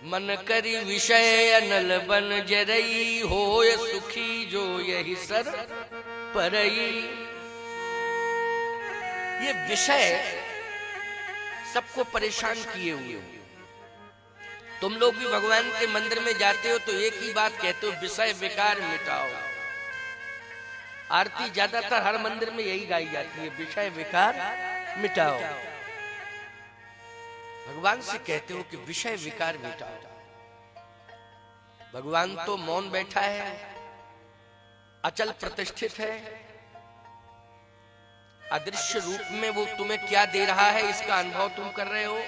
मन करी विषय अनल बन जरई, होय सुखी जो यही सर परई। ये विषय सबको परेशान किए हुए हो। तुम लोग भी भगवान के मंदिर में जाते हो तो एक ही बात कहते हो, विषय विकार मिटाओ। आरती ज्यादातर हर मंदिर में यही गाई जाती है, विषय विकार मिटाओ। भगवान से कहते हो कि विषय विकार मिटाओ। भगवान तो मौन बैठा है, अचल प्रतिष्ठित है, अदृश्य रूप में वो तुम्हें क्या दे रहा है इसका अनुभव तुम कर रहे हो।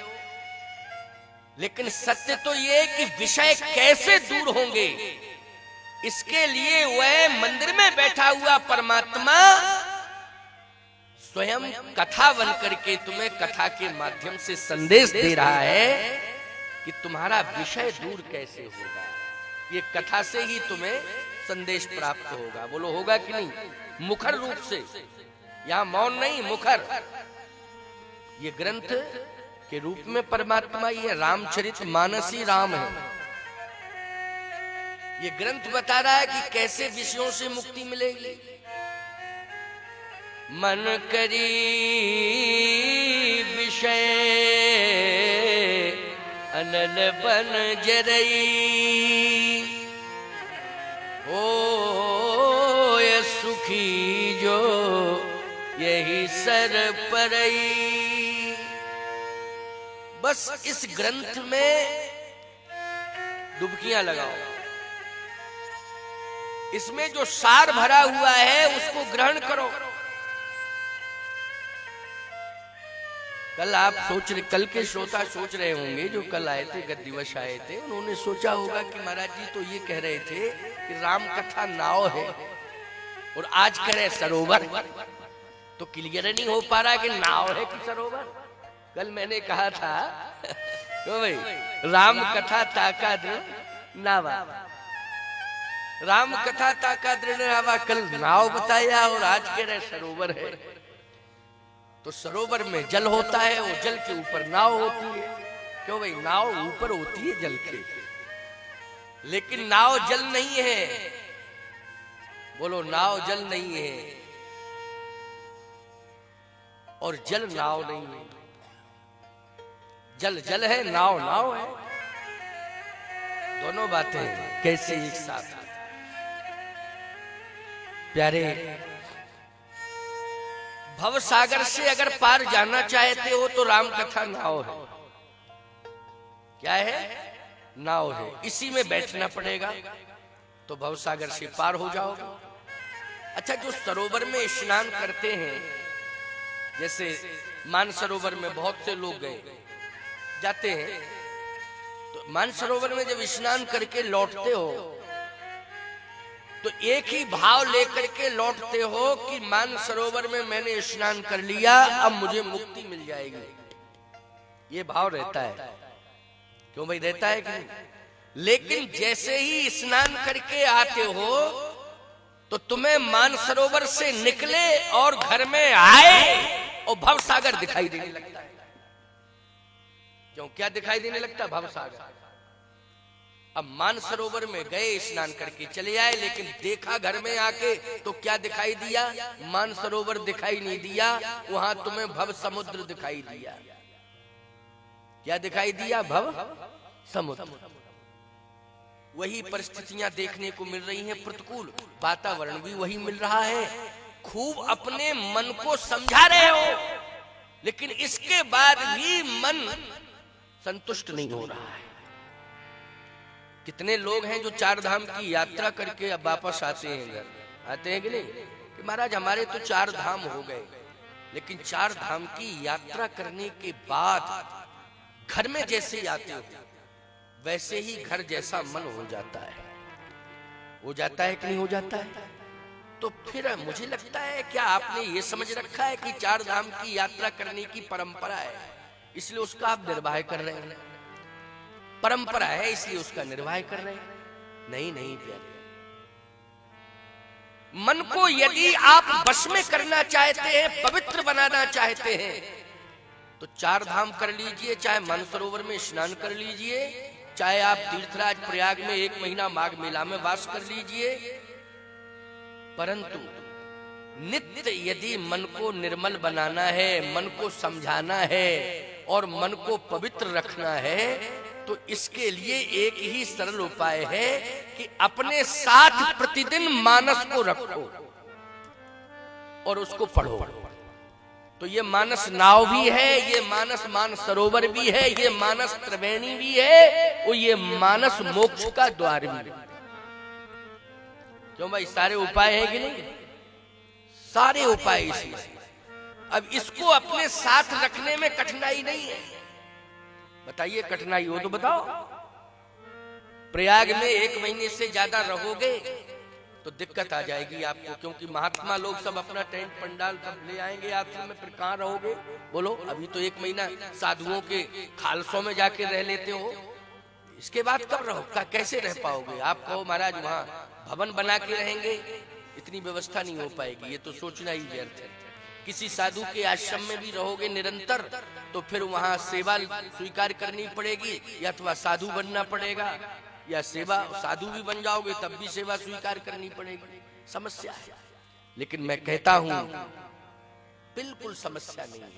लेकिन सत्य तो ये कि विषय कैसे दूर होंगे, इसके लिए वह मंदिर में बैठा हुआ परमात्मा स्वयं कथा बन करके तुम्हें कथा के माध्यम से संदेश दे रहा है कि तुम्हारा विषय दूर कैसे होगा। ये कथा से ही तुम्हें संदेश प्राप्त होगा। बोलो होगा कि नहीं? मुखर रूप से, यहां मौन नहीं, मुखर। ये ग्रंथ के रूप में परमात्मा, ये रामचरित मानसी राम है। ये ग्रंथ बता रहा है कि कैसे विषयों से मुक्ति मिलेगी। मन करी विषय अनल बन जरई, ओ ये सुखी जो यही सर परई। बस इस ग्रंथ में डुबकियां लगाओ, इसमें जो सार भरा हुआ है उसको ग्रहण करो। कल आप कल के श्रोता सोच रहे होंगे जो कल आए थे, गत दिवस आए थे, उन्होंने सोचा होगा कि महाराज जी तो ये कह रहे थे कि राम कथा नाव है और आज कह रहे सरोवर। तो क्लियर नहीं हो पा रहा कि नाव है कि सरोवर। कल मैंने कहा था तो भाई राम कथा ताका दृढ़ नावा, राम कथा ताका दृढ़ नावा। कल नाव बताया और आज कह रहे सरोवर है। तो सरोवर में जल होता है और जल के ऊपर नाव होती है। क्यों भाई? नाव ऊपर होती है जल के, लेकिन नाव जल नहीं है। बोलो नाव जल नहीं है और जल नाव नहीं है। जल जल है, नाव नाव है। दोनों बातें कैसे एक साथ? प्यारे, भव सागर से अगर पार जाना चाहते हो तो राम कथा नाव है। क्या है? नाव है। इसी में बैठना पड़ेगा तो भव सागर से पार हो जाओगे। अच्छा, जो सरोवर में स्नान करते हैं, जैसे मानसरोवर में बहुत से लोग गए जाते हैं, तो मानसरोवर में जब स्नान करके लौटते हो तो एक ही भाव लेकर के लौटते हो कि मानसरोवर में मैंने स्नान कर लिया, अब मुझे मुक्ति मिल जाएगी। ये भाव रहता है। क्यों भाई? रहता है कि नहीं? लेकिन जैसे ही स्नान करके आते हो तो तुम्हें मानसरोवर से निकले और घर में आए और भवसागर दिखाई देने लगता है। क्यों? क्या दिखाई देने लगता? भवसागर। अब मानसरोवर में गए, स्नान करके चले आए, लेकिन देखा घर में आके तो क्या दिखाई दिया? मानसरोवर दिखाई नहीं दिया, वहां तुम्हें भव समुद्र दिखाई दिया। क्या दिखाई दिया? भव समुद्र। वही परिस्थितियां देखने को मिल रही हैं, प्रतिकूल वातावरण भी वही मिल रहा है। खूब अपने मन को समझा रहे हो, लेकिन इसके बाद भी मन संतुष्ट नहीं हो रहा है। कितने लोग हैं जो चार धाम की यात्रा करके अब वापस आते हैं घर? आते हैं कि नहीं? कि महाराज हमारे तो चार धाम हो गए, लेकिन चार धाम की यात्रा करने के बाद घर में जैसे आते हो वैसे ही घर जैसा मन हो जाता है। हो जाता है कि नहीं हो जाता है? तो फिर मुझे लगता है क्या आपने ये समझ रखा है कि चार धाम की यात्रा करने की परंपरा है, इसलिए उसका आप निर्वाह कर रहे हैं? परंपरा है इसलिए उसका निर्वाह कर रहे हैं? नहीं नहीं प्यारे, मन को यदि आप वश में करना चाहते हैं, पवित्र बनाना चाहते हैं, तो चार धाम कर लीजिए, चाहे मानसरोवर में स्नान कर लीजिए, चाहे आप तीर्थराज प्रयाग में 1 महीना माघ मेला में वास कर लीजिए, परंतु नित्य यदि मन को निर्मल बनाना है, मन को समझाना है और मन को पवित्र रखना है, तो इसके लिए एक ही सरल उपाय है कि अपने साथ प्रतिदिन मानस को रखो और उसको पढ़ो। तो ये मानस नाव भी है, ये मानस मान सरोवर भी है, ये मानस त्रिवेणी भी है और ये मानस मोक्ष का द्वार भी है। क्यों भाई, सारे उपाय है कि नहीं? सारे उपाय इसमें। अब इसको अपने साथ रखने में कठिनाई नहीं है। बताइए, कठिनाई हो तो बताओ। प्रयाग में 1 महीने से ज्यादा रहोगे तो दिक्कत आ जाएगी आपको, क्योंकि महात्मा लोग सब अपना टेंट पंडाल सब ले आएंगे आश्रम में, फिर कहाँ रहोगे बोलो? अभी तो 1 महीना साधुओं के खालसों में जाके रह लेते हो, इसके बाद कब रहो? कैसे रह पाओगे? आप कहो महाराज वहाँ भवन बना के रहेंगे, इतनी व्यवस्था नहीं हो पाएगी। ये तो सोचना ही व्यर्थ है। किसी साधु के आश्रम में भी रहोगे निरंतर तो फिर वहां सेवा स्वीकार करनी पड़ेगी, या अथवा साधु बनना पड़ेगा, या सेवा साधु भी बन जाओगे तब भी सेवा स्वीकार करनी पड़ेगी। समस्या है। लेकिन मैं कहता हूं बिल्कुल समस्या नहीं है।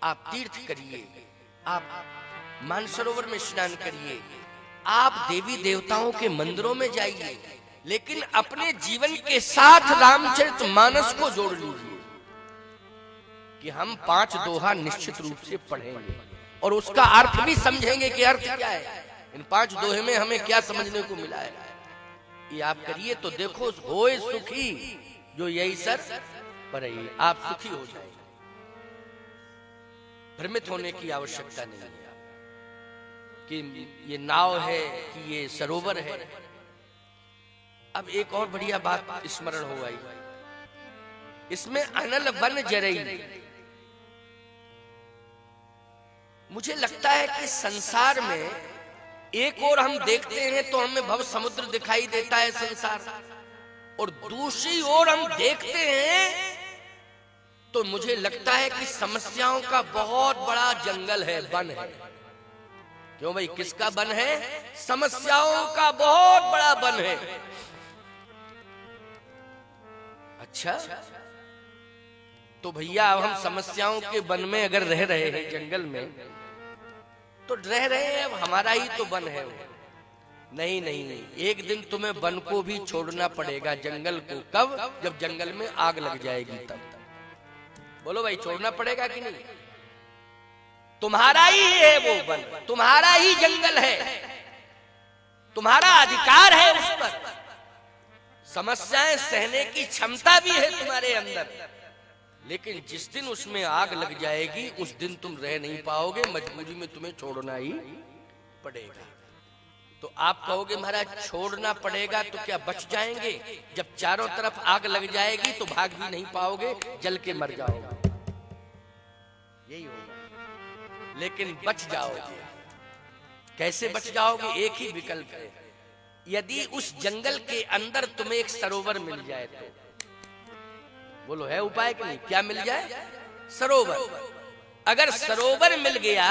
आप तीर्थ करिए, आप मानसरोवर में स्नान करिए, आप देवी देवताओं के मंदिरों में जाइए, लेकिन अपने जीवन के साथ रामचरितमानस को जोड़ लीजिए कि हम 5 दोहा निश्चित रूप से पढ़ेंगे और उसका अर्थ भी समझेंगे कि अर्थ क्या है, इन 5 दोहे में हमें क्या समझने को मिला है। ये आप करिए तो देखो, होए सुखी जो यही सर पर आप सुखी हो जाएंगे। भ्रमित होने की आवश्यकता नहीं है कि ये नाव है कि ये सरोवर है। अब एक और बढ़िया बात स्मरण हो आई, इसमें अनल वन जरई। मुझे लगता है कि संसार में एक और हम देखते हैं तो हमें भव समुद्र दिखाई देता है संसार, और दूसरी ओर हम देखते हैं तो मुझे लगता है कि समस्याओं का बहुत बड़ा जंगल है, वन है। क्यों भाई, किसका वन है? समस्याओं का बहुत बड़ा वन है। अच्छा, तो भैया अब हम समस्याओं के वन में अगर रह रहे हैं, जंगल में, तो रह रहे हैं, अब हमारा ही तो वन है। नहीं नहीं नहीं, एक दिन तुम्हें वन को भी छोड़ना पड़ेगा, जंगल को। कब? जब जंगल में आग लग जाएगी तब। बोलो भाई, छोड़ना पड़ेगा कि नहीं? तुम्हारा ही है वो वन, तुम्हारा ही जंगल है, तुम्हारा अधिकार है उस पर। समस्याएं सहने की क्षमता भी है तुम्हारे अंदर, लेकिन जिस दिन उसमें आग लग जाएगी उस दिन तुम रह नहीं पाओगे, मजबूरी में तुम्हें छोड़ना ही पड़ेगा। तो आप कहोगे महाराज छोड़ना पड़ेगा तो क्या बच जाएंगे? जब चारों तरफ आग लग जाएगी तो भाग भी नहीं पाओगे, जल के मर जाओगे, यही होगा। लेकिन बच जाओगे। कैसे बच जाओगे? एक ही विकल्प है, यदि उस जंगल के अंदर तुम्हें एक सरोवर मिल जाए तो। बोलो, है उपाय कि नहीं? क्या मिल जाए? सरोवर। अगर सरोवर मिल गया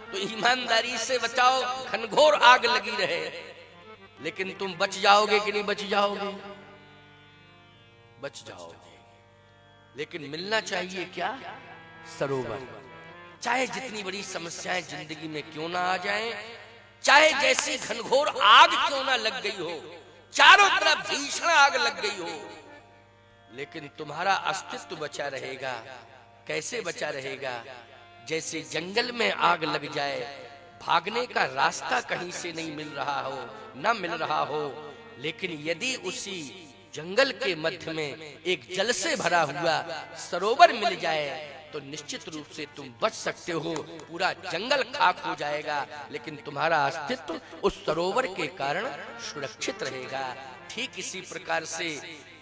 तो ईमानदारी से बचाओ, घनघोर आग लगी रहे, लेकिन तुम बच जाओगे कि नहीं बच जाओगे? बच जाओगे। लेकिन मिलना चाहिए क्या? सरोवर। चाहे जितनी बड़ी समस्याएं जिंदगी में क्यों ना आ जाएं, चाहे जैसी घनघोर आग क्यों ना लग गई हो, चारों तरफ भीषण आग लग गई हो, लेकिन तुम्हारा अस्तित्व बचा रहेगा। कैसे बचा रहेगा? जैसे जंगल में आग लग जाए, भागने का रास्ता कहीं से नहीं मिल रहा हो, न मिल रहा हो, लेकिन यदि उसी जंगल के मध्य में एक जल से भरा हुआ सरोवर मिल जाए तो निश्चित रूप से तुम बच सकते हो। पूरा जंगल खाक हो जाएगा, लेकिन तुम्हारा अस्तित्व उस सरोवर के कारण सुरक्षित रहेगा। ठीक इसी प्रकार से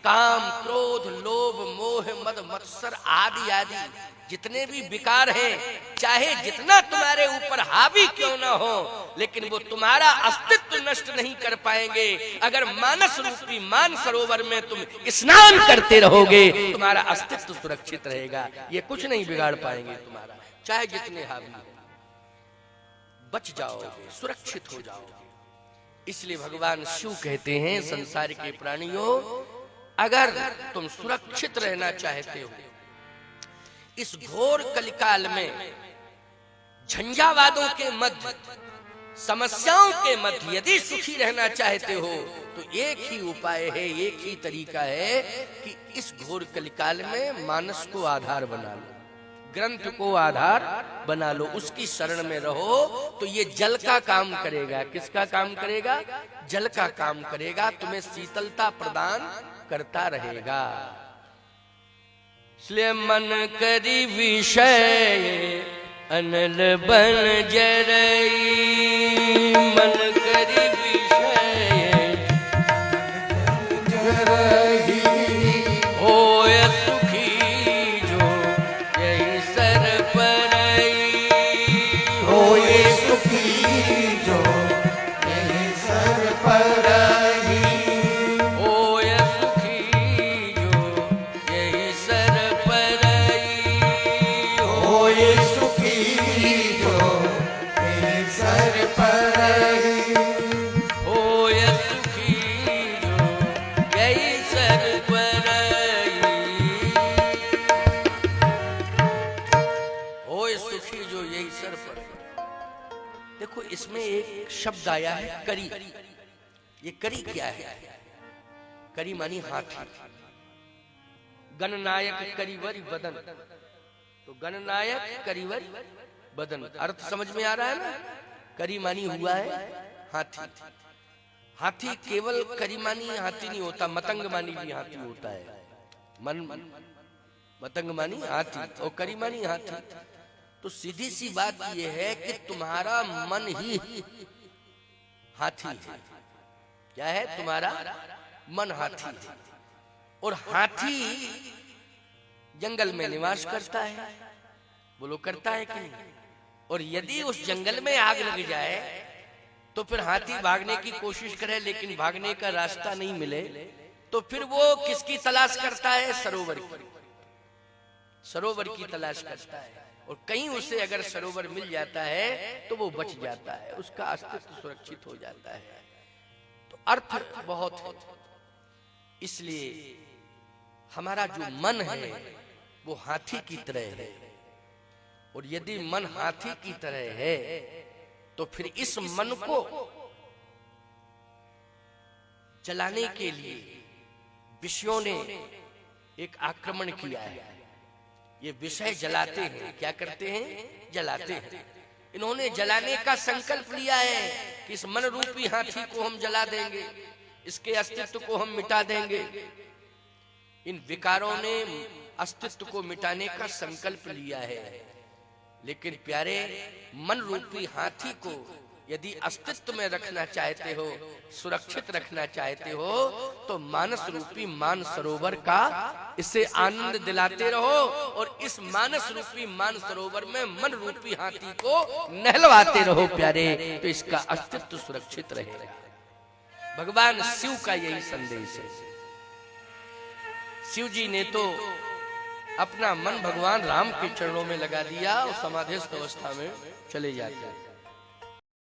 काम, क्रोध, लोभ, मोह, मद, मत्सर आदि आदि जितने भी विकार हैं, चाहे जितना तुम्हारे ऊपर हावी क्यों ना हो, लेकिन वो तुम्हारा अस्तित्व नष्ट नहीं कर पाएंगे। अगर मानस रूपी मान सरोवर में तुम स्नान करते रहोगे, तुम्हारा अस्तित्व सुरक्षित रहेगा। ये कुछ नहीं बिगाड़ पाएंगे तुम्हारा, चाहे जितने हावी हो। बच जाओगे, सुरक्षित हो जाओगे। इसलिए भगवान शिव कहते हैं, संसार के प्राणियों, अगर तुम सुरक्षित रहना चाहते हो इस घोर कलिकाल में, झंझावादों के मध्य, समस्याओं के मध्य यदि सुखी रहना चाहते हो तो एक ही उपाय है, एक ही तरीका है कि इस घोर कलिकाल में मानस को आधार बना लो, ग्रंथ को आधार बना लो, उसकी शरण में रहो तो ये जल का काम करेगा। किसका काम करेगा? जल का काम करेगा, तुम्हें शीतलता प्रदान करता रहेगा। इसलिए मन करी विषय अनल बन जरई, मन करी विषय जरई, होय सुखी जो यही सर परई, होय सुखी जो यही सर परई, होय सुखी जो यही सर परई, होय देखो इसमें एक शब्द आया है करी। ये करी क्या है? करी मानी हाथी। गणनायक करीवरी बदन, तो गणनायक करीवरी बदन, अर्थ समझ में आ रहा है ना? करी मानी हुआ है हाथी। हाथी केवल करी मानी हाथी नहीं होता, मतंग मानी भी हाथी होता है। मतंग मानी हाथी और करी मानी हाथी। तो सीधी सी बात यह है कि तुम्हारा मन ही हाथी है। क्या है? तुम्हारा मन हाथी है। और हाथी जंगल में निवास करता है, बोलो करता है कि नहीं? और यदि उस जंगल में आग लग जाए तो फिर हाथी भागने की कोशिश करे लेकिन भागने का रास्ता नहीं मिले तो फिर वो किसकी तलाश करता है? सरोवर की। सरोवर की तलाश करता है और कहीं उसे अगर सरोवर मिल जाता है तो वो बच जाता है, उसका अस्तित्व सुरक्षित हो जाता है। तो अर्थ बहुत है। इसलिए हमारा जो मन है वो हाथी की तरह है। और यदि मन हाथी की तरह है तो फिर इस मन को जलाने के लिए विषयों ने एक आक्रमण किया है। ये विषय जलाते हैं। क्या करते हैं? जलाते हैं। इन्होंने जलाने का संकल्प लिया है कि इस मन रूपी हाथी को हम जला देंगे, इसके अस्तित्व को हम मिटा देंगे। इन विकारों ने अस्तित्व को मिटाने का संकल्प लिया है। लेकिन प्यारे, मन रूपी हाथी को यदि अस्तित्व में रखना चाहते हो, सुरक्षित रखना चाहते हो, तो मानस रूपी मान सरोवर का इसे आनंद दिलाते रहो और इस मानस रूपी मान सरोवर में मन रूपी हाथी को नहलवाते रहो प्यारे, तो इसका अस्तित्व सुरक्षित रहेगा। भगवान शिव का यही संदेश है। शिव जी ने तो अपना मन भगवान राम के चरणों में लगा दिया और समाधिस्थ अवस्था में चले जाते हैं।